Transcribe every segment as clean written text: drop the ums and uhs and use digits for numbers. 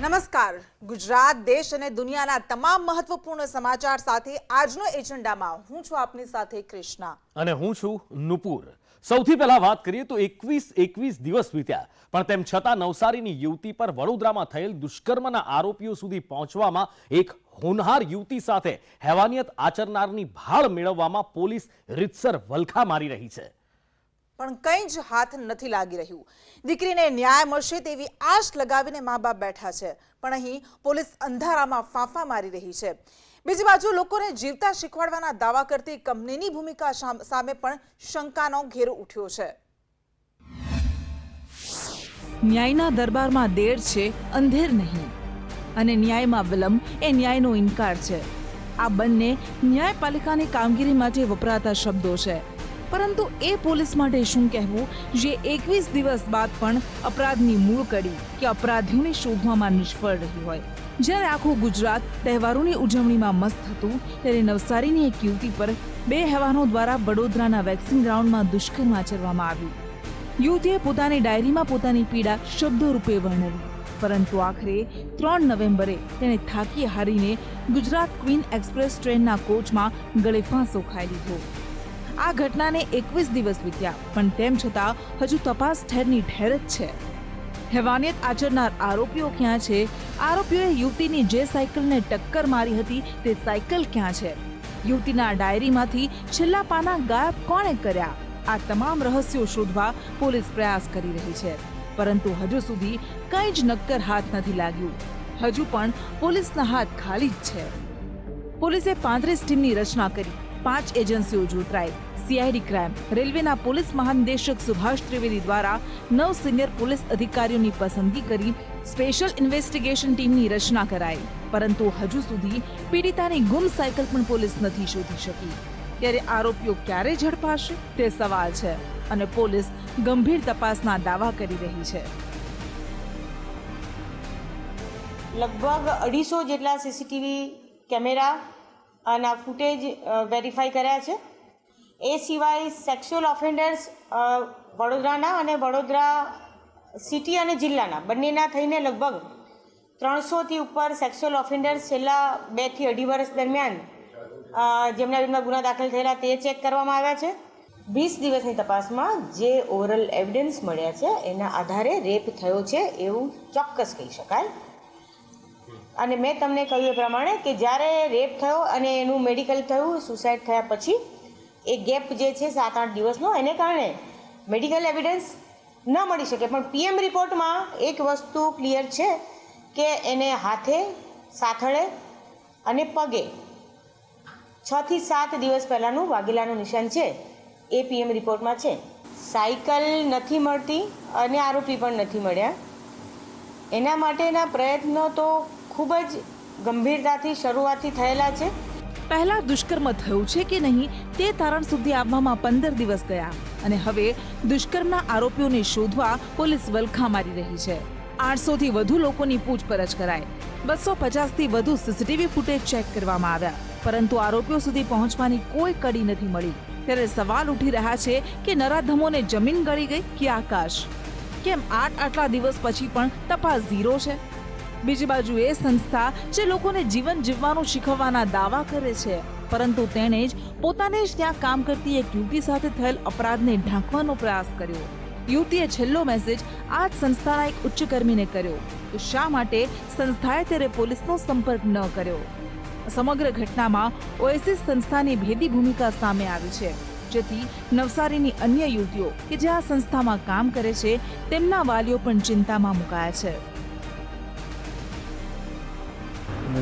નમસ્કાર. ગુજરાત દેશ અને દુનિયાના તમામ મહત્વપૂર્ણ સમાચાર સાથે આજનો એજન્ડામાં હું છું આપની સાથે કૃષ્ણા અને હું છું નુપુર. સૌથી પહેલા વાત કરીએ તો 21 દિવસ વીત્યા પણ તેમ છતાં નવસારીની યુવતી પર વડોદરામાં થયેલ દુષ્કર્મના આરોપીઓ સુધી પહોંચવામાં એક હોનહાર યુવતી સાથે હેવાનિયત આચરનારની ભાળ મેળવવામાં પોલીસ રીતસર વલખા મારી રહી છે. પણ કંઈ જ હાથ નથી લાગી રહ્યું. દીકરીને ન્યાય મળશે તેવી આશ લગાવીને મા બાપ બેઠા છે, પણ અહીં પોલીસ અંધારામાં ફાંફા મારી રહી છે. બીજી બાજુ લોકોને જીવતા શીખવાડવાના દાવા કરતી કંપનીની ભૂમિકા સામે પણ શંકાનો ઘેરો ઉઠ્યો છે. ન્યાયના દરબારમાં દેર છે, અંધેર નહીં, અને ન્યાયમાં વિલંબ એ ન્યાયનો ઇનકાર છે. આ બંને ન્યાયપાલિકાની કામગીરી માટે વપરાતા શબ્દો છે, પરંતુ એ પોલીસ માટે શું કહેવું જે 21 દિવસ બાદ પણ અપરાધની મૂળ કડી કે અપરાધીઓને શોધવામાં નિષ્ફળ રહ્યું હોય. જ્યારે આખું ગુજરાત તહેવારોની ઉજવણીમાં મસ્ત હતું, ત્યારે નવસારીની એક યુવતી પર 2 હેવાનો દ્વારા વડોદરાના વેક્સિંગ ગ્રાઉન્ડમાં દુષ્કર્મ આચરવામાં આવ્યું. યુવતીએ પોતાની ડાયરીમાં પોતાની પીડા શબ્દો રૂપે વર્ણવી, પરંતુ આખરે 3 નવેમ્બરે તેણે થાકી હારીને ગુજરાત ક્વીન એક્સપ્રેસ ટ્રેનના કોચમાં ગળે ફાંસો ખાઈ લીધો. આ ઘટનાને 21 દિવસ વીત્યા પણ તેમ છતાં હજુ તપાસ ઠેરની ઠેર જ છે. હેવાનિયત આચરનાર આરોપીઓ ક્યાં છે? આરોપીઓએ યુવતીની જે સાયકલને ટક્કર મારી હતી તે સાયકલ ક્યાં છે? યુવતીના ડાયરીમાંથી છેલ્લા પાના ગાયબ કોણે કર્યા? આ તમામ રહસ્યો શોધવા પોલીસ પ્રયાસ કરી રહી છે, પરંતુ હજુ સુધી કંઈ જ નક્કર હાથ નથી લાગ્યું. હજુ પણ પોલીસના હાથ ખાલી જ છે. પોલીસે 35 ટીમની રચના કરી, 5 એજન્સીઓ જોતરાઈ. સીઆઈડી ક્રાઇમ, રેલવેના પોલીસ મહાનિદેશક સુભાષ ત્રિવેદી દ્વારા 9 સિનિયર પોલીસ અધિકારીઓની પસંદગી કરી સ્પેશિયલ ઇન્વેસ્ટિગેશન ટીમની રચના કરાઈ, પરંતુ હજુ સુધી પીડિતાની ગુમ સાયકલ પણ પોલીસ નથી શોધી શકી. ત્યારે આરોપીઓ ક્યારે ઝડપાશે તે સવાલ છે, અને પોલીસ ગંભીર તપાસના દાવા કરી રહી છે. લગભગ 250 જેટલા સીસીટીવી કેમેરા અને ફૂટેજ વેરીફાઈ કર્યા છે. એ સિવાય સેક્સ્યુઅલ ઓફેન્ડર્સ વડોદરાના અને વડોદરા સિટી અને જિલ્લાના બંનેના થઈને લગભગ 300થી ઉપર સેક્સ્યુઅલ ઓફેન્ડર્સ છેલ્લા 2 થી 2.5 વર્ષ દરમિયાન જેમના વિરુદ્ધમાં ગુના દાખલ થયેલા તે ચેક કરવામાં આવ્યા છે. 20 દિવસની તપાસમાં જે ઓરલ એવિડન્સ મળ્યા છે એના આધારે રેપ થયો છે એવું ચોક્કસ કહી શકાય. અને મેં તમને કહ્યું એ પ્રમાણે કે જ્યારે રેપ થયો અને એનું મેડિકલ થયું, સુસાઇડ થયા પછી એ ગેપ જે છે 7-8 દિવસનો, એને કારણે મેડિકલ એવિડન્સ ન મળી શકે. પણ પીએમ રિપોર્ટમાં એક વસ્તુ ક્લિયર છે કે એને હાથે, સાથળે અને પગે 6 થી 7 દિવસ પહેલાંનું વાઘેલાનું નિશાન છે એ પીએમ રિપોર્ટમાં છે. સાયકલ નથી મળતી અને આરોપી પણ નથી મળ્યા. એના માટેના પ્રયત્નો તો ખૂબ જ ગંભીરતાથી શરૂઆતથી થયેલા છે. પહેલા દુષ્કર્મ થયું છે કે નહીં તે તારણ સુધી આવવામાં 15 દિવસ ગયા, અને હવે દુષ્કર્મના આરોપીઓને શોધવા પોલીસ વલખા મારી રહી છે. 800 થી વધુ લોકોની પૂછપરછ કરાઈ, 250 થી વધુ સીસીટીવી ફૂટેજ ચેક કરવામાં આવ્યા, પરંતુ આરોપીઓ સુધી પહોંચવાની કોઈ કડી નથી મળી. ત્યારે સવાલ ઉઠી રહ્યા છે કે નરાધમોને જમીન ગળી ગઈ કે આકાશ? કેમ આટલા દિવસ પછી પણ તપાસ ઝીરો છે? બીજી બાજુ એ સંસ્થા જે લોકોને જીવન જીવવાનું શીખવવાના દાવા કરે છે, પરંતુ તેણે જ પોતાને જ ત્યાં કામ કરતી એક યુવતી સાથે થયેલ અપરાધને ઢાંકવાનો પ્રયાસ કર્યો. યુવતીએ છેલ્લો મેસેજ આ જ સંસ્થાના એક ઉચ્ચ કર્મીને કર્યો, તો શા માટે સંસ્થાએ ત્યારે પોલીસનો સંપર્ક ન કર્યો? સમગ્ર ઘટનામાં ઓએસિસ સંસ્થાની ભેદી ભૂમિકા સામે આવી છે, જેથી નવસારીની અન્ય યુવતીઓ કે જે આ સંસ્થામાં કામ કરે છે તેમના વાલીઓ પણ ચિંતામાં મુકાયા છે.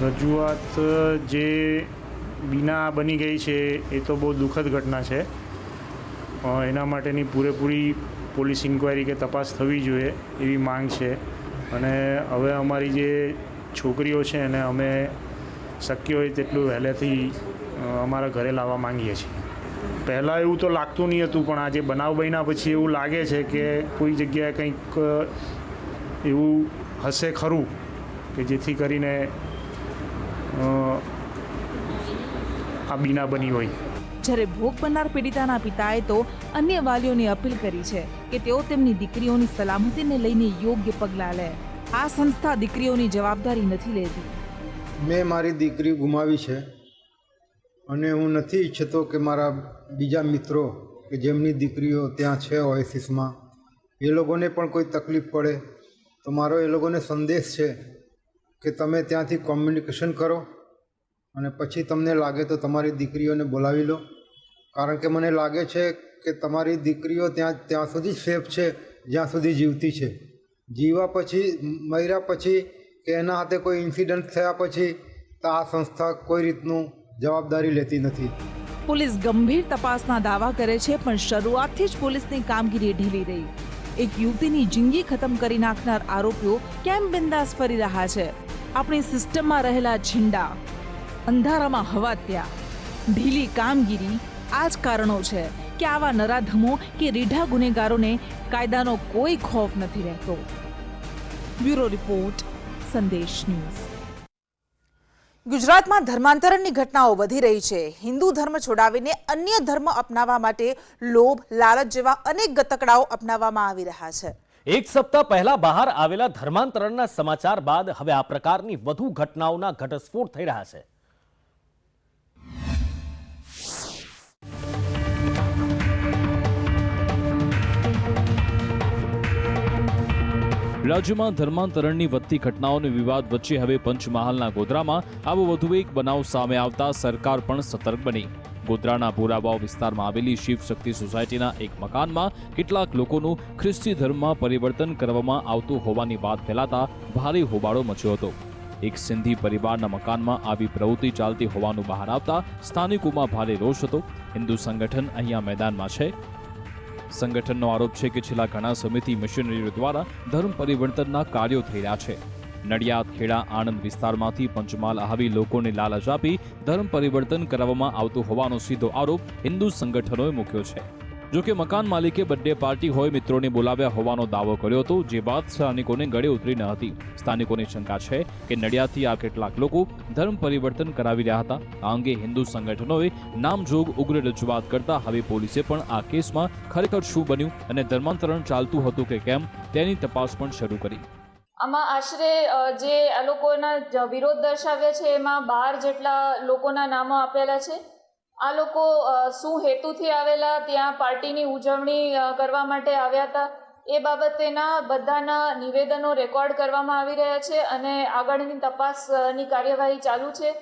રજૂઆત જે બીના બની ગઈ છે એ તો બહુ દુઃખદ ઘટના છે. એના માટેની પૂરેપૂરી પોલીસ ઇન્ક્વાયરી કે તપાસ થવી જોઈએ એવી માંગ છે. અને હવે અમારી જે છોકરીઓ છે એને અમે શક્ય હોય તેટલું વહેલેથી અમારા ઘરે લાવવા માંગીએ છીએ. પહેલાં એવું તો લાગતું નહીં હતું, પણ આજે બનાવ બન્યા પછી એવું લાગે છે કે કોઈ જગ્યાએ કંઈક એવું હશે ખરું કે જેથી કરીને આ બીના બની હોય. જ્યારે ભોગ બનનાર પીડિતાના પિતાએ તો અન્ય વાલીઓને અપીલ કરી છે કે તેઓ તેમની દીકરીઓની સલામતીને લઈને યોગ્ય પગલાં લે. આ સંસ્થા દીકરીઓની જવાબદારી નથી લેતી. મેં મારી દીકરી ગુમાવી છે અને હું નથી ઈચ્છતો કે મારા બીજા મિત્રો કે જેમની દીકરીઓ ત્યાં છે ઓએસિસમાં એ લોકોને પણ કોઈ તકલીફ પડે. તો મારો એ લોકોને સંદેશ છે કે તમે ત્યાંથી કોમ્યુનિકેશન કરો અને પછી તમને લાગે તો તમારી દીકરીઓને બોલાવી લો, કારણ કે મને લાગે છે કે તમારી દીકરીઓ ત્યાં સુધી સેફ છે જ્યાં સુધી જીવતી છે. જીવા પછી, મર્યા પછી કે એના હાથે કોઈ ઇન્સિડન્ટ થયા પછી તો આ સંસ્થા કોઈ રીતનું જવાબદારી લેતી નથી. પોલીસ ગંભીર તપાસના દાવા કરે છે, પણ શરૂઆતથી જ પોલીસની કામગીરી ઢીલી રહી. એક યુવતીની જિંદગી ખતમ કરી નાખનાર આરોપીઓ કેમ બિંદાસ ફરી રહ્યા છે? આપણી સિસ્ટમમાં રહેલા ઝીંડા, અંધારામાં હવાત્યા, ઢીલી કામગીરી આ જ કારણો છે કે આવા નરાધમો કે રીઢા ગુનેગારોને કાયદાનો કોઈ ખોફ નથી રહેતો. બ્યુરો રિપોર્ટ, સંદેશ ન્યૂઝ. ગુજરાતમાં ધર્માંતરણની ઘટનાઓ વધી રહી છે. હિન્દુ ધર્મ છોડાવીને અન્ય ધર્મ અપનાવવા માટે લોભ, લાલચ જેવા અનેક ગતકડાઓ અપનાવવામાં આવી રહ્યા છે. એક સપ્તાહ પહેલા બહાર આવેલા ધર્માંતરણના સમાચાર બાદ હવે આ પ્રકારની વધુ ઘટનાઓના ઘટસ્ફોટ થઈ રહ્યા છે. રાજ્યમાં ધર્માંતરણની વધતી ઘટનાઓને વિવાદ વચ્ચે હવે પંચમહાલના ગોધરામાં આવો વધુ એક બનાવ સામે આવતા સરકાર પણ સતર્ક બની. ગોધરાના ભોરાવાવ વિસ્તારમાં આવેલી શિવ શક્તિ સોસાયટીના એક મકાનમાં કેટલાક લોકોનું ખ્રિસ્તી ધર્મમાં પરિવર્તન કરવામાં આવતું હોવાની વાત ફેલાતા ભારે હોબાળો મચ્યો હતો. એક સિંધી પરિવારના મકાનમાં આવી પ્રવૃત્તિ ચાલતી હોવાનું બહાર આવતા સ્થાનિકોમાં ભારે રોષ હતો. હિન્દુ સંગઠન અહીંયા મેદાનમાં છે. સંગઠનનો આરોપ છે કે છેલ્લા ઘણા સમયથી મિશનરીઓ દ્વારા ધર્મ પરિવર્તનના કાર્યો થઈ રહ્યા છે. નડિયાદ, ખેડા, આણંદ વિસ્તારમાંથી પંચમહાલ આવી લોકોને લાલચ આપી ધર્મ પરિવર્તન કરવામાં આવતું હોવાનો સીધો આરોપ હિન્દુ સંગઠનોએ મૂક્યો છે. જોકે મકાન માલિકે બર્થડે પાર્ટી હોય મિત્રોને બોલાવ્યા હોવાનો દાવો કર્યો હતો, જે વાત સ્થાનિકોને ગળે ઉતરી ન હતી. સ્થાનિકોની શંકા છે કે નડિયાદથી આ કેટલાક લોકો ધર્મ પરિવર્તન કરાવી રહ્યા હતા. આ અંગે હિન્દુ સંગઠનોએ નામજોગ ઉગ્ર રજૂઆત કરતા હવે પોલીસે પણ આ કેસમાં ખરેખર શું બન્યું અને ધર્માંતરણ ચાલતું હતું કે કેમ તેની તપાસ પણ શરૂ કરી. આમાં આશરે જે આ લોકોના વિરોધ દર્શાવ્યા છે એમાં 12 જેટલા લોકોના નામો આપેલા છે. આ લોકો શું હેતુથી આવેલા, ત્યાં પાર્ટીની ઉજવણી કરવા માટે આવ્યા હતા, એ બાબતેના બધાના નિવેદનો રેકોર્ડ કરવામાં આવી રહ્યા છે અને આગળની તપાસની કાર્યવાહી ચાલુ છે.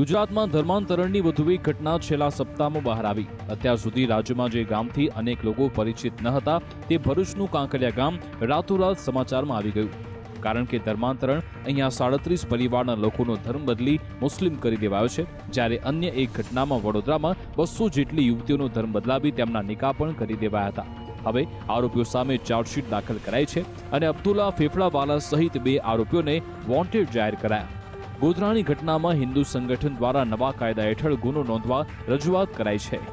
ગુજરાતમાં ધર્માંતરણની વધુ એક ઘટના છેલ્લા સપ્તાહમાં બહાર આવી. અત્યાર સુધી રાજ્યમાં જે ગામથી અનેક લોકો પરિચિત ન હતા તે ભરૂચનું કાંકરિયા ગામ રાતોરાત સમાચારમાં આવી ગયું. કારણ કે ધર્માંતરણ અહીંયા 37 પરિવારના લોકોનો ધર્મ બદલી મુસ્લિમ કરી દેવાયો છે, જ્યારે અન્ય એક ઘટનામાં વડોદરામાં 200 જેટલી યુવતીઓનો ધર્મ બદલાવી તેમના નિકાહ પણ કરી દેવાયા હતા. હવે આરોપીઓ સામે ચાર્જશીટ દાખલ કરાઈ છે અને અબ્દુલ્લા ફેફડાવાલા સહિત 2 આરોપીઓને વોન્ટેડ જાહેર કરાયા. ગોધરાની ઘટનામાં હિન્દુ સંગઠન દ્વારા નવા કાયદા હેઠળ ગુનો નોંધવા રજૂઆત કરાઈ છે.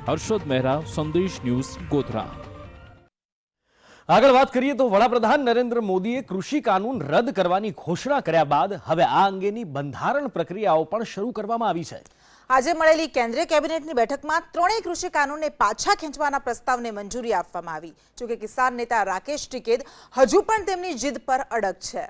હર્ષદ મહેરા, સંદેશ ન્યૂઝ, ગોધરા. આગળ વાત કરીએ તો વડાપ્રધાન નરેન્દ્ર મોદીએ કૃષિ કાનૂન રદ કરવાની ઘોષણા કર્યા બાદ હવે આ અંગેની બંધારણ પ્રક્રિયાઓ પણ શરૂ કરવામાં આવી છે. આજે મળેલી કેન્દ્રીય કેબિનેટની બેઠકમાં 3 કૃષિ કાનૂનને પાછા ખેંચવાના પ્રસ્તાવને મંજૂરી આપવામાં આવી. જોકે કિસાન નેતા રાકેશ ટિકેત હજુ પણ તેમની જીદ પર અડગ છે.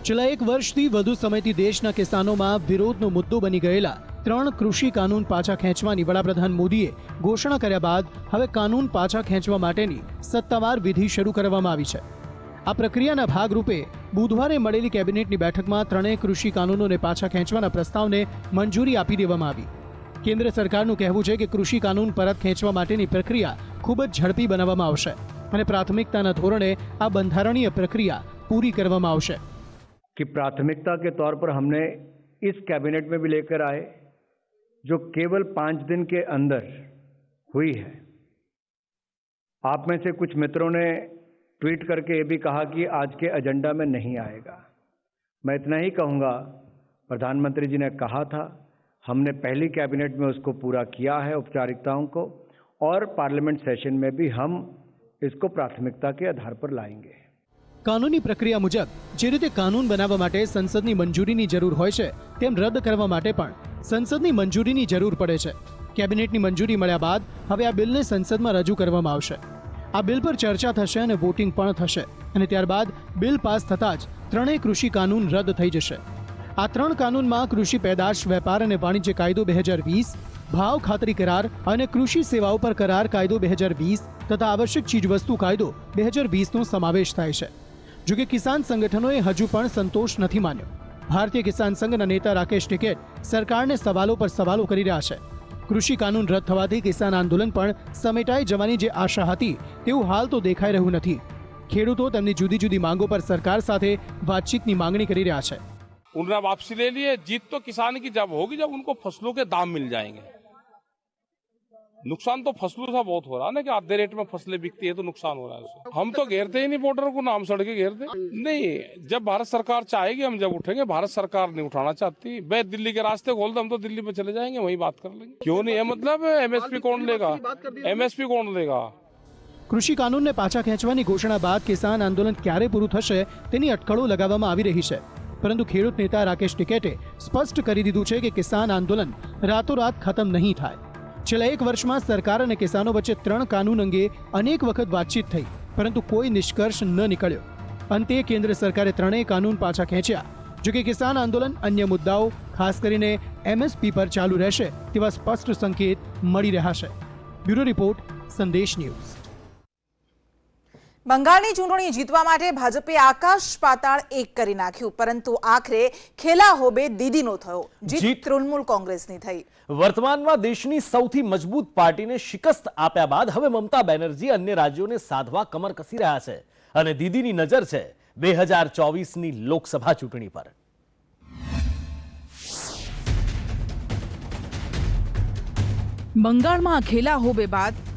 છેલ્લા 1 વર્ષથી વધુ સમયથી દેશના કિસાનોમાં વિરોધનો મુદ્દો બની ગયેલા 3 કૃષિ કાનૂન પાછા ખેંચવાની વડાપ્રધાન મોદીએ ઘોષણા કર્યા બાદ હવે કાનૂન પાછા ખેંચવા માટેની સત્તાવાર વિધિ શરૂ કરવામાં આવી છે. આ પ્રક્રિયાના ભાગરૂપે બુધવારે મળેલી કેબિનેટની બેઠકમાં 3 કૃષિ કાનૂનોને પાછા ખેંચવાના પ્રસ્તાવને મંજૂરી આપી દેવામાં આવી. કેન્દ્ર સરકારનું કહેવું છે કે કૃષિ કાનૂન પરત ખેંચવા માટેની પ્રક્રિયા ખૂબ જ ઝડપી બનાવવામાં આવશે અને પ્રાથમિકતાના ધોરણે આ બંધારણીય પ્રક્રિયા પૂરી કરવામાં આવશે. कि प्राथमिकता के तौर पर हमने इस कैबिनेट में भी लेकर आए जो केवल 5 दिन के अंदर हुई है. आप में से कुछ मित्रों ने ट्वीट करके ये भी कहा कि आज के एजेंडा में नहीं आएगा. मैं इतना ही कहूँगा, प्रधानमंत्री जी ने कहा था, हमने पहली कैबिनेट में उसको पूरा किया है औपचारिकताओं को, और पार्लियामेंट सेशन में भी हम इसको प्राथमिकता के आधार पर लाएंगे. કાનૂની પ્રક્રિયા મુજબ જે રીતે કાનૂન બનાવવા માટે સંસદની મંજૂરીની જરૂર હોય છે તેમ રદ કરવા માટે પણ સંસદની મંજૂરીની જરૂર પડે છે. કેબિનેટની મંજૂરી મળ્યા બાદ હવે આ બિલને સંસદમાં રજૂ કરવામાં આવશે. આ બિલ પર ચર્ચા થશે અને વોટિંગ પણ થશે અને ત્યારબાદ બિલ પાસ થતાં જ ત્રણેય કૃષિ કાનૂન રદ થઈ જશે. આ 3 કાનૂનમાં કૃષિ પેદાશ વેપાર અને વાણિજ્ય કાયદો 2020, ભાવ ખાતરી કરાર અને કૃષિ સેવાઓ પર કરાર કાયદો 2020 તથા આવશ્યક ચીજવસ્તુ કાયદો 2020નો સમાવેશ થાય છે. જોકે કિસાન સંગઠનોએ હજુ પણ સંતોષ નથી માન્યો. ભારતીય કિસાન સંઘના નેતા રાકેશ ટિકૈત સરકારને સવાલો પર સવાલો કરી રહ્યા છે. કૃષિ કાનૂન રદ થવાથી કિસાન આંદોલન પણ સમેટાઈ જવાની જે આશા હતી તેવું હાલ તો દેખાઈ રહ્યું નથી. ખેડૂતો તેમની જુદી જુદી માંગો પર સરકાર સાથે વાતચીતની માંગણી કરી રહ્યા છે. उन्होंने वापसी ले ली है. जीत तो किसान की जब होगी जब उनको फसलों के दाम मिल जाएंगे. नुकसान तो फसलों से बहुत हो रहा है ना कि आधे रेट में फसलें बिकती है तो नुकसान हो रहा है उससे. हम तो घेरते ही नहीं बॉर्डर को, नाम सड़के घेरते नहीं. जब भारत सरकार चाहेगी हम जब उठेंगे. भारत सरकार नहीं उठाना चाहती. भाई दिल्ली के रास्ते खोल दो, हम तो दिल्ली में चले जाएंगे, वहीं बात कर लेंगे. क्यों नहीं है मतलब एमएसपी कौन लेगा? एमएसपी कौन लेगा? કૃષિ કાનૂનને પાછા ખેંચવાની ઘોષણા બાદ કિસાન આંદોલન ક્યારે પૂરું થશે તેની અટકળો લગાવવામાં આવી રહી છે. પરંતુ ખેડૂત નેતા રાકેશ ટિકૈતે સ્પષ્ટ કરી દીધું છે કે કિસાન આંદોલન રાતોરાત ખતમ નહીં થાય. છેલ્લા 1 વર્ષમાં સરકાર અને કિસાનો વચ્ચે 3 કાનૂન અંગે અનેક વખત વાતચીત થઈ, પરંતુ કોઈ નિષ્કર્ષ ન નીકળ્યો. અંતે કેન્દ્ર સરકારે 3 કાનૂન પાછા ખેંચ્યા. જો કે કિસાન આંદોલન અન્ય મુદ્દાઓ ખાસ કરીને એમએસપી પર ચાલુ રહેશે તેવા સ્પષ્ટ સંકેત મળી રહ્યા છે. બ્યુરો રિપોર્ટ, સંદેશ ન્યૂઝ. બંગાળની ચૂંટણી જીતવા માટે ભાજપે આકાશ પાતાળ એક કરી નાખ્યું, પરંતુ આખરે ખેલા હોબે દીદીનો થયો. જીત તૃણમૂલ કોંગ્રેસની થઈ. વર્તમાનમાં દેશની સૌથી મજબૂત પાર્ટીને શિકસ્ત આપ્યા બાદ હવે મમતા બેનર્જી અન્ય રાજ્યોને સાધવા કમર કસી રહ્યા છે અને દીદીની નજર છે 2024ની લોકસભા ચૂંટણી પર. બંગાળમાં ખેલા હોબે બાદ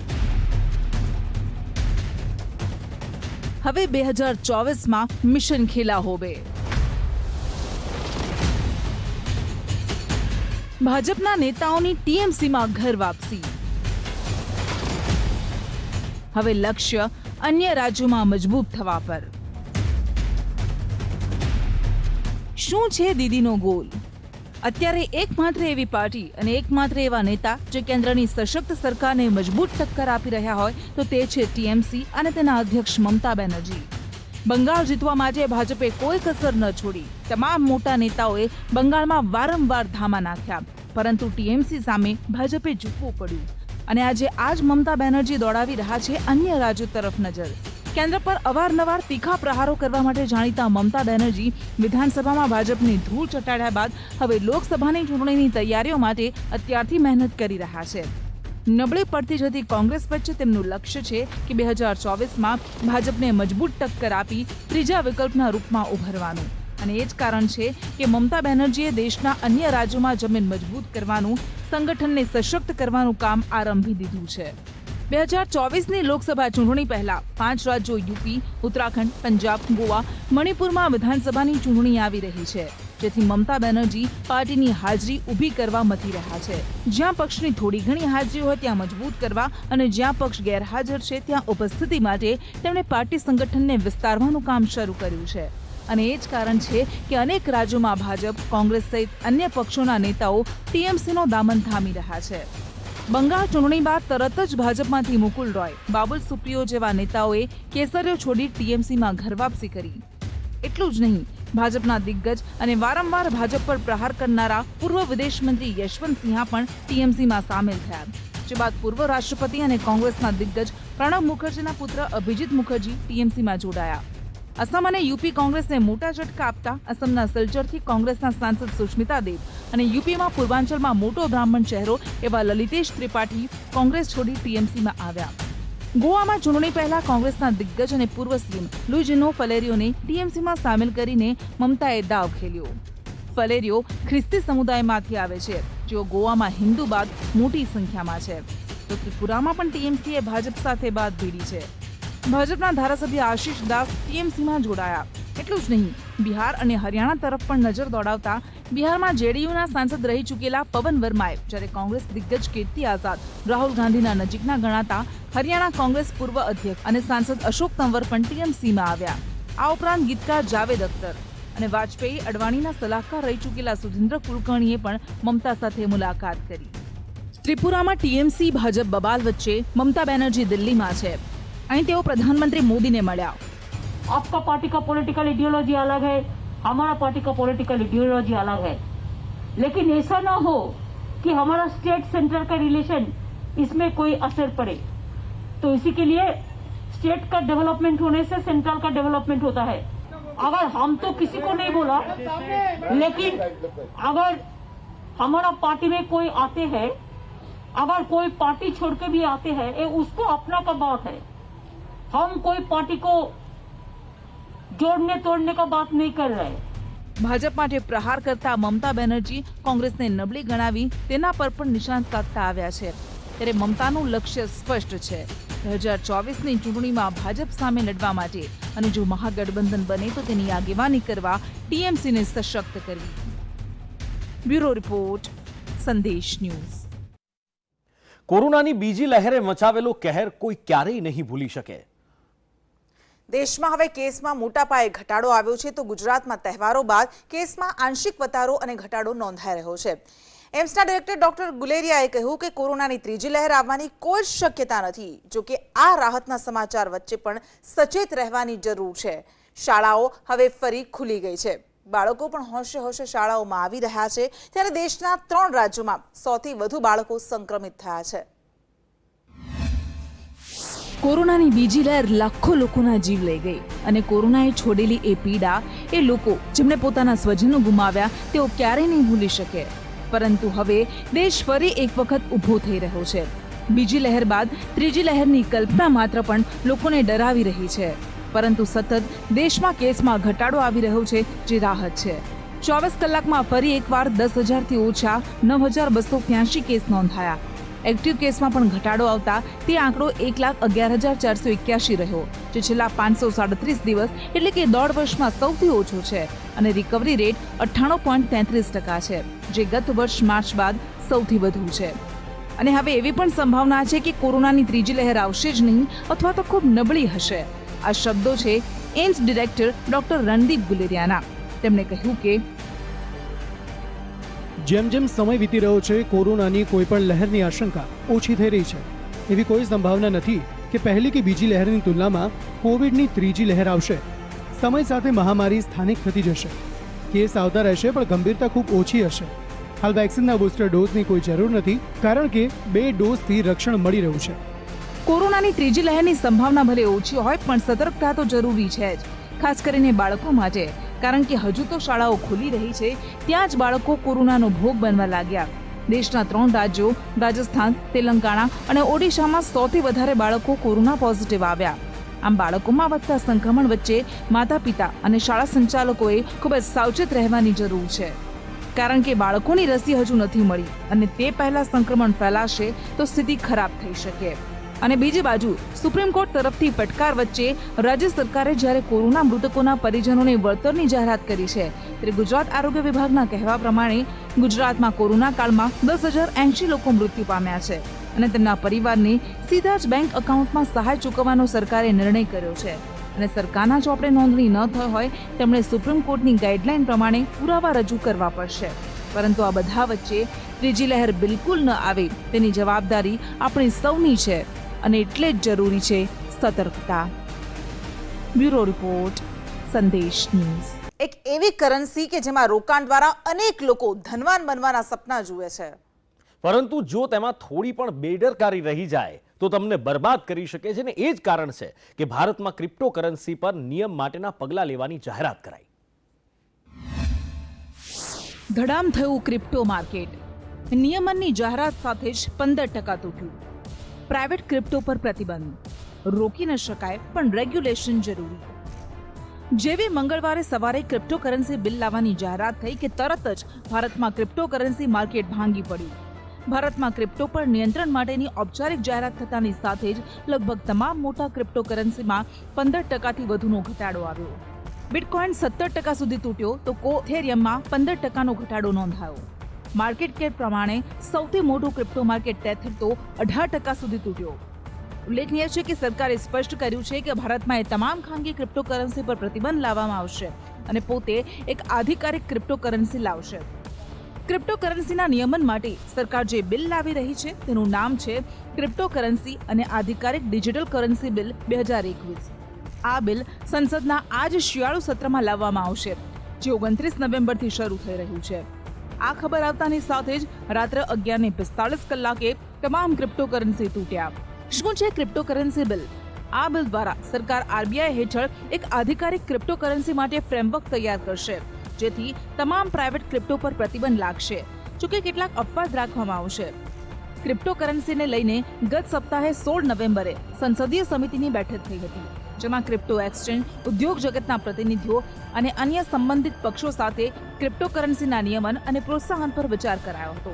હવે 2024માં મિશન ખેલા હોબે. ભાજપના નેતાઓની ટીએમસીમાં ઘર વાપસી. હવે લક્ષ્ય અન્ય રાજ્યોમાં મજબૂત થવા પર. શું છે દીદીનો ગોલ? અત્યારે એકમાત્ર એવી પાર્ટી અને એકમાત્ર એવા નેતા જે કેન્દ્રની સશક્ત સરકારને મજબૂત ટક્કર આપી રહ્યા હોય તો તે છે ટીએમસી અને તેના અધ્યક્ષ મમતા બેનર્જી. બંગાળ જીતવા માટે ભાજપે કોઈ કસર ન છોડી. તમામ મોટા નેતાઓએ બંગાળમાં વારંવાર ધામા નાખ્યા, પરંતુ ટીએમસી સામે ભાજપે ઝૂકવું પડ્યું અને આજે આ જ મમતા બેનર્જી દોડાવી રહ્યા છે અન્ય રાજ્યો તરફ નજર. કેન્દ્ર પર અવારનવાર તીખા પ્રહારો કરવા માટે જાણીતા મમતા બેનર્જી વિધાનસભામાં ભાજપની ધૂળ ચટાડ્યા બાદ હવે લોકસભાની ચૂંટણીની તૈયારીઓ માટે અત્યારથી મહેનત કરી રહ્યા છે. નબળી પડતી જતી કોંગ્રેસ વચ્ચે તેમનું લક્ષ્ય છે કે 2024માં ભાજપને મજબૂત ટક્કર આપી ત્રીજા વિકલ્પના રૂપમાં ઉભરવાનું. અને એ જ કારણ છે કે મમતા બેનર્જીએ દેશના અન્ય રાજ્યોમાં જમીન મજબૂત કરવાનું, સંગઠનને સશક્ત કરવાનું કામ આરંભી દીધું છે. 2024ની લોકસભા ચૂંટણી પહેલા 5 રાજ્યો યુપી, ઉત્તરાખંડ, પંજાબ, ગોવા, મણિપુરમાં વિધાનસભાની ચૂંટણી આવી રહી છે, જેથી મમતા બેનર્જી પાર્ટીની હાજરી ઊભી કરવા મથી રહ્યા છે. જ્યાં પક્ષની થોડી ઘણી હાજરી હોય ત્યાં મજબૂત કરવા અને જ્યાં પક્ષ ગેરહાજર છે ત્યાં ઉપસ્થિતિ માટે તેમણે પાર્ટી સંગઠનને વિસ્તારવાનું કામ શરૂ કર્યું છે. અને એ જ કારણ છે કે અનેક રાજ્યોમાં ભાજપ, કોંગ્રેસ સહિત અન્ય પક્ષોના નેતાઓ ટીએમસીનો દામન થામી રહ્યા છે. બંગાળ ચૂંટણી બાદ તરત જ ભાજપમાંથી મુકુલ રોય, બાબુલ સુપ્રિયો જેવા નેતાઓએ કેસરીઓ છોડી ટીએમસીમાં ઘર વાપસી કરી. એટલું જ નહીં, ભાજપના દિગ્ગજ અને વારંવાર ભાજપ પર પ્રહાર કરનારા પૂર્વ વિદેશ મંત્રી યશવંત સિંહા પણ ટીએમસીમાં સામેલ થયા. જે બાદ પૂર્વ રાષ્ટ્રપતિ અને કોંગ્રેસના દિગ્ગજ પ્રણવ મુખર્જીના પુત્ર અભિજીત મુખર્જી ટીએમસીમાં જોડાયા. અસમ અને યુપી કોંગ્રેસને મોટા ઝટકા આપતા અસમના સિલ્ચરથી કોંગ્રેસના સાંસદ સુષ્મિતા દેવ અને યુપીમાં પૂર્વાંચલમાં મોટો બ્રાહ્મણ ચહેરો એવા લલિતેશ ત્રિપાઠી કોંગ્રેસ છોડી ટીએમસીમાં આવ્યા. ગોવામાં ચૂંટણી પહેલા કોંગ્રેસના દિગ્ગજ અને પૂર્વ સીએમ લુઇજિનો ફલેરિયોને ટીએમસીમાં સામેલ કરીને મમતાએ દાવ ખેલ્યો. ફલેરિયો ખ્રિસ્તી સમુદાયમાંથી આવે છે, જેઓ ગોવામાં હિન્દુ બાદ મોટી સંખ્યામાં છે. તો ત્રિપુરામાં પણ ટીએમસીએ ભાજપ સાથે બાદ ભીડી છે. ભાજપના ધારાસભ્ય આશીષ દાસ ટીએમસીમાં જોડાયા. એટલું જ નહીં, બિહાર અને હરિયાણા તરફ પણ નજર દોડાવતા બિહારમાં જેડીયુના સાંસદ રહી ચૂકેલા પવન વર્માએ, જ્યારે કોંગ્રેસ દિગ્ગજ કીર્તિ આઝાદ રાહુલ ગાંધીના નજીકના ગણાતા હરિયાણા કોંગ્રેસ પૂર્વ અધ્યક્ષ અને સાંસદ અશોક તંવર પણ ટીએમસીમાં આવ્યા. આ ઉપરાંત ગીતકાર જાવેદ અખ્તર અને વાજપેયી અડવાણીના સલાહકાર રહી ચૂકેલા સુધીન્દ્ર કુલકર્ણીએ પણ મમતા સાથે મુલાકાત કરી. ત્રિપુરામાં ટીએમસી ભાજપ બબાલ વચ્ચે મમતા બેનર્જી દિલ્હીમાં છે. અહીં તેઓ પ્રધાનમંત્રી મોદીને મળ્યા. आपका पार्टी का पॉलिटिकल आइडियोलॉजी अलग है, हमारा पार्टी का पॉलिटिकल आइडियोलॉजी अलग है, लेकिन ऐसा ना हो कि हमारा स्टेट सेंटर का रिलेशन इसमें कोई असर पड़े. तो इसी के लिए स्टेट का डेवलपमेंट होने से सेंट्रल का डेवलपमेंट होता है. अगर हम तो किसी को नहीं बोला, लेकिन अगर हमारा पार्टी में कोई आते हैं, अगर कोई पार्टी छोड़ के भी आते हैं, ये उसको अपना का बात है. हम कोई पार्टी को जोड़ने तोड़ने का बात नहीं कर रहे. ભાજપ માટે પ્રહાર કરતા મમતા બેનર્જી કોંગ્રેસને નબળી ગણાવી તેના પર પણ નિશાન સાધતા આવ્યા છે. ત્યારે મમતાનું લક્ષ્ય સ્પષ્ટ છે. 2024ની ચૂંટણીમાં ભાજપ સામે લડવા માટે અને જો મહાગઠબંધન બને તો તેની આગેવાની કરવા ટીએમસીને સશક્ત કરવી. બ્યુરો રિપોર્ટ, સંદેશ ન્યૂઝ. કોરોનાની બીજી લહેરે મચાવેલો કહેર કોઈ ક્યારેય નહીં ભૂલી શકે. દેશમાં હવે કેસમાં મોટા પાયે ઘટાડો આવ્યો છે તો ગુજરાતમાં તહેવારો બાદ કેસમાં આંશિક વધારો અને ઘટાડો નોંધાઈ રહ્યો છે. એમ્સના ડાયરેક્ટર ડોક્ટર ગુલેરિયાએ કહ્યું કે કોરોનાની ત્રીજી લહેર આવવાની કોઈ શક્યતા નથી. જો કે આ રાહતના સમાચાર વચ્ચે પણ સચેત રહેવાની જરૂર છે. શાળાઓ હવે ફરી ખુલી ગઈ છે. બાળકો પણ હોશે હોશે શાળાઓમાં આવી રહ્યા છે. ત્યારે દેશના 3 રાજ્યોમાં સૌથી વધુ બાળકો સંક્રમિત થયા છે. કોરોનાની બીજી લહેર લાખો લોકોના જીવ લઈ ગઈ અને કોરોનાએ છોડેલી એ પીડા એ લોકો જેમણે પોતાના સ્વજનો ગુમાવ્યા તેઓ ક્યારેય નહીં ભૂલી શકે. પરંતુ હવે દેશ ફરી એક વખત ઊભો થઈ રહ્યો છે. બીજી લહેર બાદ ત્રીજી લહેરની કલ્પના માત્ર પણ લોકોને ડરાવી રહી છે. પરંતુ સતત દેશમાં કેસમાં ઘટાડો આવી રહ્યો છે જે રાહત છે. 24 કલાકમાં ફરી એકવાર 10,000થી ઓછા 9,283 કેસ નોંધાયા. એક્ટિવ કેસમાં પણ ઘટાડો આવતા તે આંકડો 1,11,481 રહ્યો, જે છેલ્લા 537 દિવસ એટલે કે 1.5 વર્ષમાં સૌથી ઓછો છે. અને રિકવરી રેટ 98.33% છે, જે ગત વર્ષ માર્ચ બાદ સૌથી વધુ છે. અને હવે એવી પણ સંભાવના છે કે કોરોનાની ત્રીજી લહેર આવશે જ નહીં અથવા તો ખૂબ નબળી હશે. આ શબ્દો છે એમ્સ ડિરેક્ટર ડોક્ટર રણદીપ ગુલેરિયાના. તેમણે કહ્યું કે જેમ જેમ સમય વીતી રહ્યો છે કોરોનાની કોઈ પણ લહેરની આશંકા ઓછી થઈ રહી છે. એવી કોઈ સંભાવના નથી કે પહેલી કે બીજી લહેરની તુલનામાં કોવિડની ત્રીજી લહેર આવશે. સમય સાથે મહામારી સ્થાનિક થતી જશે. કેસ આવતા રહેશે પણ ગંભીરતા ખૂબ ઓછી હશે. હાલ વેક્સિનના બૂસ્ટર ડોઝની કોઈ જરૂર નથી કારણ કે 2 ડોઝથી રક્ષણ મળી રહ્યું છે. કોરોનાની ત્રીજી લહેરની સંભાવના ભલે ઓછી હોય પણ સતર્કતા તો જરૂરી છે જ, ખાસ કરીને બાળકો માટે. કારણ કે હજુ તો શાળાઓ ખુલી રહી છે ત્યાં જ બાળકો કોરોનાનો ભોગ બનવા લાગ્યા. દેશના 3 રાજ્યો રાજસ્થાન, તેલંગાણા અને ઓડિશામાં સૌથી વધારે બાળકો કોરોના પોઝિટિવ આવ્યા. આમ બાળકોમાં વધતા સંક્રમણ વચ્ચે માતા પિતા અને શાળા સંચાલકોએ ખૂબ જ સાવચેત રહેવાની જરૂર છે. કારણ કે બાળકોની રસી હજુ નથી મળી અને તે પહેલા સંક્રમણ ફેલાશે તો સ્થિતિ ખરાબ થઈ શકે. અને બીજી બાજુ સુપ્રીમ કોર્ટ તરફથી ફટકાર વચ્ચે રાજ્ય સરકારે જ્યારે કોરોના મૃતકોના પરિજનોને વળતરની જાહેરાત કરી છે ત્યારે ગુજરાત આરોગ્ય વિભાગના કહેવા પ્રમાણે ગુજરાતમાં કોરોના કાળમાં 10,080 લોકો મૃત્યુ પામ્યા છે અને તેમના પરિવારને સીધા જ બેંક એકાઉન્ટમાં સહાય ચૂકવવાનો સરકારે નિર્ણય કર્યો છે. અને સરકારના ચોપડે નોંધણી ન થઈ હોય તેમણે સુપ્રીમ કોર્ટની ગાઈડલાઈન પ્રમાણે પુરાવા રજૂ કરવા પડશે. પરંતુ આ બધા વચ્ચે ત્રીજી લહેર બિલકુલ ન આવે તેની જવાબદારી આપણી સૌની છે અને એટલે જ જરૂરી છે સતર્કતા. બ્યુરો રિપોર્ટ, સંદેશ ન્યૂઝ. એક એવી કરન્સી કે જેમાં રોકાણ દ્વારા અનેક લોકો ધનવાન બનવાના સપના જુએ છે, પરંતુ જો તેમાં થોડી પણ બેદરકારી રહી જાય તો તમને બરબાદ કરી શકે છે. ને એ જ કારણ છે કે ભારતમાં ક્રિપ્ટોકરન્સી પર નિયમ માટેના પગલાં લેવાની જાહેરાત કરાઈ. ધડામ થયું ક્રિપ્ટો માર્કેટ. નિયમનની જાહેરાત સાથે જ 15% તૂટ્યું. પ્રાઇવેટ ક્રિપ્ટો પર પ્રતિબંધ. રોકી ન શકાય પણ રેગ્યુલેશન જરૂરી. જેવી મંગળવારે સવારે ક્રિપ્ટોકરન્સી બિલ લાવવાની જાહેરાત થઈ કે તરત જ ભારતમાં ક્રિપ્ટોકરન્સી માર્કેટ ભાંગી પડ્યું. ભારતમાં ક્રિપ્ટો પર નિયંત્રણ માટેની ઔપચારિક જાહેરાત થતાની સાથે જ લગભગ તમામ મોટા ક્રિપ્ટોકરન્સીમાં 15%થી વધુનો ઘટાડો આવ્યો. બિટકોઇન 17% સુધી તૂટ્યો તો ઇથેરિયમમાં 15%નો ઘટાડો નોંધાયો. માર્કેટ કેપ પ્રમાણે સૌથી મોટું ક્રિપ્ટો માર્કેટ ટેથર તો 18% સુધી તૂટ્યો. ઉલ્લેખનીય છે કે સરકારે સ્પષ્ટ કર્યું છે કે ભારતમાં એ તમામ ખાનગી ક્રિપ્ટોકરન્સી પર પ્રતિબંધ લાવવામાં આવશે અને પોતે એક આધિકારિક ક્રિપ્ટોકરન્સી લાવશે. ક્રિપ્ટોકરન્સીના નિયમન માટે સરકાર જે બિલ લાવી રહી છે તેનું નામ છે ક્રિપ્ટોકરન્સી અને આધિકારિક ડિજિટલ કરન્સી બિલ 2021. આ બિલ સંસદના આજ શિયાળુ સત્રમાં લાવવામાં આવશે, જે 29 નવેમ્બરથી શરૂ થઈ રહ્યું છે. આ ખબર આવતાની સાથે જ રાત્રે 11:45 તમામ ક્રિપ્ટોકરન્સી તૂટ્યા. શું છે ક્રિપ્ટોકરન્સી બિલ? આ બિલ દ્વારા સરકાર આરબીઆઈ હેઠળ એક આધિકારિક ક્રિપ્ટોકરન્સી માટે ફ્રેમવર્ક તૈયાર કરશે, જેથી તમામ પ્રાઇવેટ ક્રિપ્ટો પર પ્રતિબંધ લાગશે. જોકે કેટલાક અપવાદ રાખવામાં આવશે. ક્રિપ્ટોકરન્સીને લઈને ગત સપ્તાહે 16 નવેમ્બરે સંસદીય સમિતિની બેઠક થઈ હતી, જેમાં ક્રિપ્ટો એક્સચેન્જ, ઉદ્યોગ જગતના પ્રતિનિધિઓ અને અન્ય સંબંધિત પક્ષો સાથે ક્રિપ્ટોકરન્સીના નિયમન અને પ્રોત્સાહન પર વિચાર કરાયો હતો.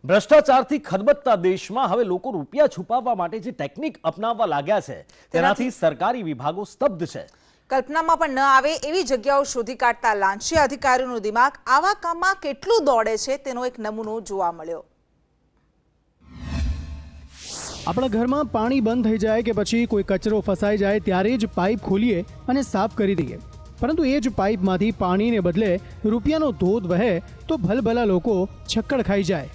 ભ્રષ્ટાચારથી ખદબદતા દેશમાં હવે લોકો રૂપિયા છુપાવવા માટે જે ટેકનિક અપનાવવા લાગ્યા છે તેનાથી સરકારી વિભાગો સ્તબ્ધ છે. કલ્પનામાં પણ ન આવે એવી જગ્યાઓ શોધી કાઢતા લાંચી અધિકારીઓનું દિમાગ આવા કામમાં કેટલું દોડે છે તેનો એક નમૂનો જોવા મળ્યો. આપણા ઘરમાં પાણી બંધ થઈ જાય કે પછી કોઈ કચરો ફસાઈ જાય ત્યારે જ પાઇપ ખોલીએ અને સાફ કરી દઈએ, પરંતુ એ જ પાઇપમાંથી પાણીને બદલે રૂપિયાનો ધોધ વહે તો ભલભલા લોકો છક્કડ ખાઈ જાય.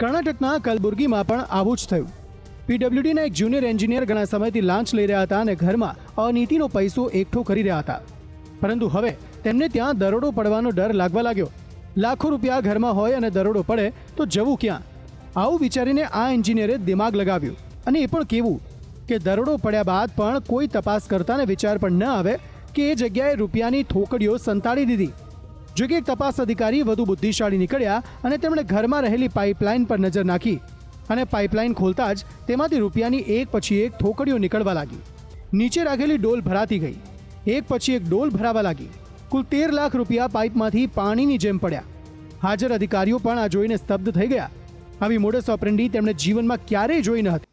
કર્ણાટકના કલબુર્ગીમાં પણ આવું જ થયું. પીડબ્લ્યુડીના એક જુનિયર એન્જિનિયર ઘણા સમયથી લાંચ લઈ રહ્યા હતા અને ઘરમાં અનીતિનો પૈસો એકઠો કરી રહ્યા હતા, પરંતુ હવે તેમને ત્યાં દરોડો પડવાનો ડર લાગવા લાગ્યો. લાખો રૂપિયા ઘરમાં હોય અને દરોડો પડે તો જવું ક્યાં? આવું વિચારીને આ એન્જિનિયરે દિમાગ લગાવ્યું, અને એ પણ કેવું કે દરોડો પડ્યા બાદ પણ કોઈ તપાસ કરતાને વિચાર પણ ન આવે કે એ જગ્યાએ રૂપિયાની થોકડીઓ સંતાડી દીધી. જોકે એક તપાસ અધિકારી વધુ બુદ્ધિશાળી નીકળ્યા અને તેમણે ઘરમાં રહેલી પાઇપલાઇન પર નજર નાખી અને પાઇપલાઇન ખોલતા જ તેમાંથી રૂપિયાની એક પછી એક થોકડીઓ નીકળવા લાગી. નીચે રાખેલી ડોલ ભરાતી ગઈ, એક પછી એક ડોલ ભરાવા લાગી. કુલ 13 લાખ રૂપિયા પાઇપમાંથી પાણીની જેમ પડ્યા. હાજર અધિકારીઓ પણ આ જોઈને સ્તબ્ધ થઈ ગયા. આવી મોડસ ઓપરેન્ડી તેમણે જીવનમાં ક્યારેય જોઈ ન હતી.